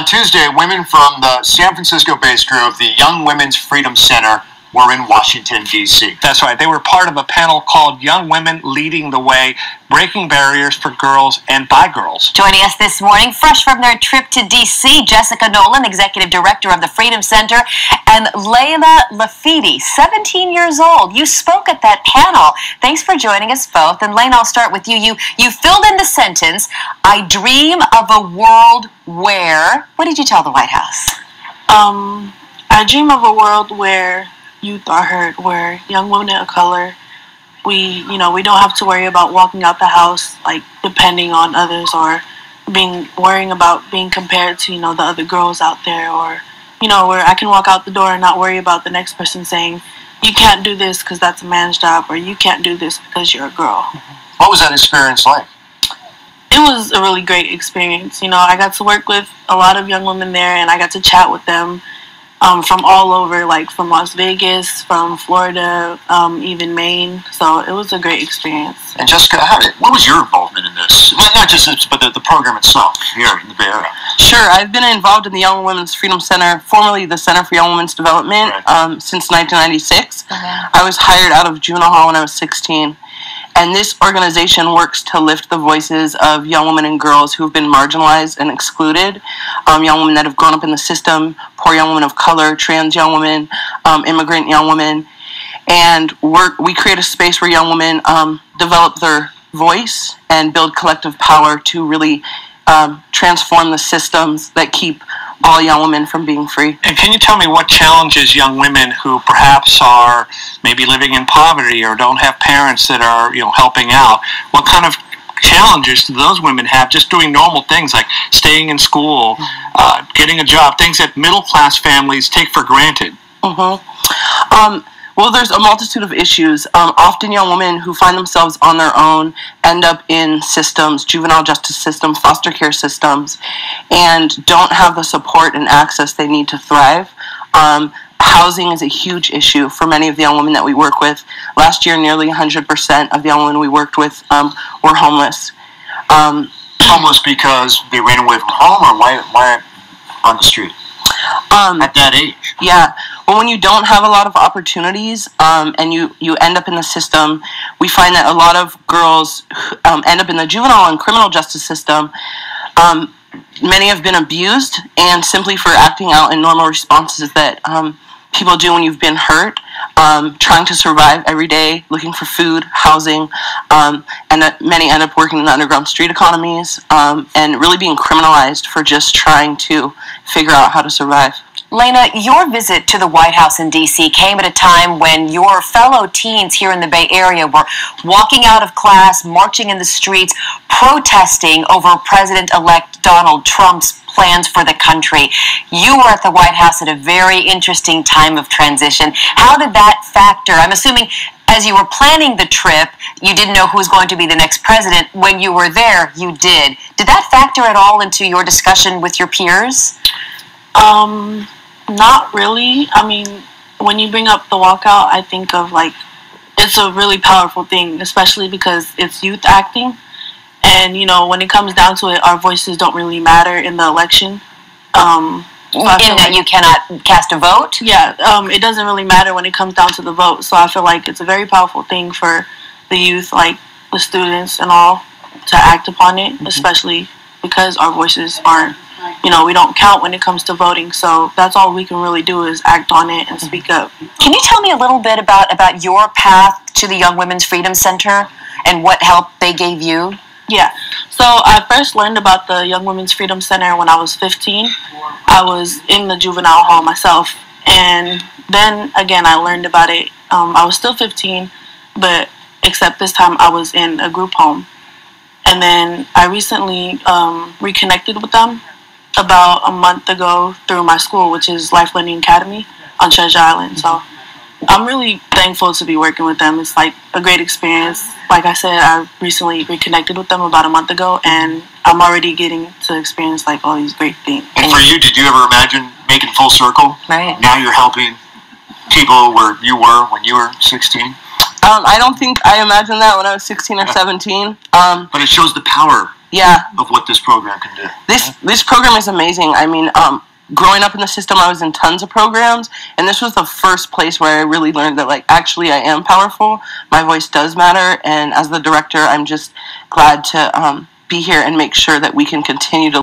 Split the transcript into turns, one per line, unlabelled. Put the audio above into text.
On Tuesday, women from the San Francisco-based group, the Young Women's Freedom Center, were in Washington, D.C.
That's right. They were part of a panel called Young Women Leading the Way, Breaking Barriers for Girls and by Girls.
Joining us this morning, fresh from their trip to D.C., Jessica Nolan, Executive Director of the Freedom Center, and Layla Lafidi, 17 years old. You spoke at that panel. Thanks for joining us both. And Layla, I'll start with you. You filled in the sentence, I dream of a world where... What did you tell the White House?
I dream of a world where youth are heard, where young women of color, we don't have to worry about walking out the house, like, depending on others, or worrying about being compared to, the other girls out there, or, where I can walk out the door and not worry about the next person saying, you can't do this because that's a man's job, or you can't do this because you're a girl.
What was that experience like?
It was a really great experience. I got to work with a lot of young women there, and I got to chat with them from all over, like from Las Vegas, from Florida, even Maine. So it was a great experience.
And Jessica, what was your involvement in this? Not just this, but the program itself here in the Bay Area.
Sure, I've been involved in the Young Women's Freedom Center, formerly the Center for Young Women's Development, since 1996. I was hired out of juvenile hall when I was 16. And this organization works to lift the voices of young women and girls who have been marginalized and excluded, young women that have grown up in the system, poor young women of color, trans young women, immigrant young women. And we create a space where young women develop their voice and build collective power to really transform the systems that keep all young women from being free.
And can you tell me what challenges young women who perhaps are maybe living in poverty or don't have parents that are, helping out, what kind of challenges do those women have just doing normal things like staying in school, getting a job, things that middle-class families take for granted?
Well, there's a multitude of issues. Often young women who find themselves on their own end up in systems, juvenile justice systems, foster care systems, and don't have the support and access they need to thrive. Housing is a huge issue for many of the young women that we work with. Last year, nearly 100% of the young women we worked with were homeless.
Homeless because they ran away from home, or why on the street? At that age?
Yeah. Well, when you don't have a lot of opportunities and you end up in the system, we find that a lot of girls end up in the juvenile and criminal justice system. Many have been abused, and simply for acting out in normal responses that people do when you've been hurt, trying to survive every day, looking for food, housing, and that many end up working in the underground street economies, and really being criminalized for just trying to figure out how to survive.
Layla, your visit to the White House in D.C. came at a time when your fellow teens here in the Bay Area were walking out of class, marching in the streets, protesting over President-elect Donald Trump's plans for the country. You were at the White House at a very interesting time of transition. How did that factor? I'm assuming as you were planning the trip, you didn't know who was going to be the next president. When you were there, you did. Did that factor at all into your discussion with your peers?
Not really. I mean, when you bring up the walkout, I think of, it's a really powerful thing, especially because it's youth acting. And, when it comes down to it, our voices don't really matter in the election.
In that you cannot cast a vote?
Yeah, it doesn't really matter when it comes down to the vote. So I feel like it's a very powerful thing for the youth, like the students and all, to act upon it, especially because our voices aren't, we don't count when it comes to voting. So that's all we can really do is act on it and speak up.
Can you tell me a little bit about your path to the Young Women's Freedom Center and what help they gave you?
Yeah, so I first learned about the Young Women's Freedom Center when I was 15. I was in the juvenile hall myself, and then again I learned about it. I was still 15, but except this time I was in a group home. And then I recently reconnected with them about a month ago through my school, which is Life Learning Academy on Treasure Island. So I'm really thankful to be working with them. It's like a great experience. Like I said, I recently reconnected with them about a month ago, and I'm already getting to experience all these great things.
And for you, did you ever imagine making full circle?
Right.
Now you're helping people where you were when you were 16?
I don't think I imagined that when I was 16 or 17.
But it shows the power of what this program can do.
This program is amazing. I mean, growing up in the system, I was in tons of programs, and this was the first place where I really learned that, like, actually I am powerful. My voice does matter, and as the director, I'm just glad to be here and make sure that we can continue to